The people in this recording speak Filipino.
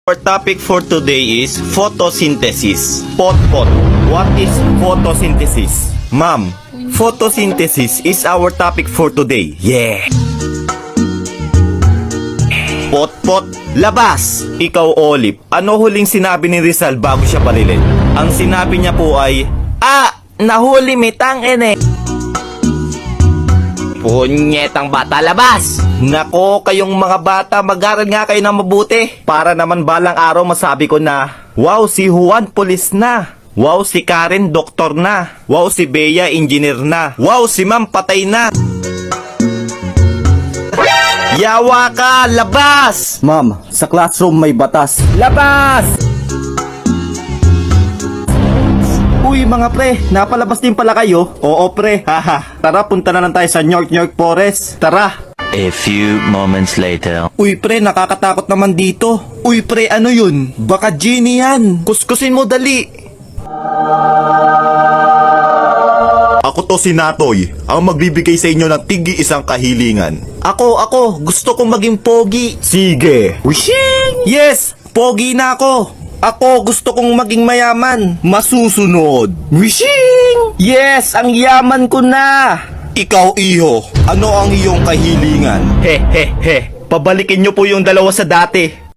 Our topic for today is photosynthesis. Pot. What is photosynthesis? Ma'am, photosynthesis is our topic for today. Yeah. Pot, labas! Ikaw, Olive, ano huling sinabi ni Rizal bago siya barilin? Ang sinabi niya po ay, nahuli may tangin eh. Punyetang bata, labas! Nako, kayong mga bata, mag-aral nga kayo ng mabuti. Para naman balang araw masabi ko na, wow, si Juan pulis na. Wow, si Karen doktor na. Wow, si Bea engineer na. Wow, si Ma'am patay na. Yawa ka, labas! Ma'am, sa classroom may batas. Labas! Uy mga pre, napalabas din pala kayo? Oo pre, haha. Tara, punta na lang tayo sa York Forest. Tara! A few moments later. Uy pre, nakakatakot naman dito. Uy pre, ano yun? Baka genie yan. Kuskusin mo dali. Ako to si Natoy, ang magbibigay sa inyo ng tig-isang kahilingan. Ako, gusto kong maging pogi. Sige. Wishing! Yes, pogi na ako. Ako, gusto kong maging mayaman. Masusunod. Wishing! Yes, ang yaman ko na. Ikaw, iho, ano ang iyong kahilingan? He. Pabalikin niyo po yung dalawa sa dati.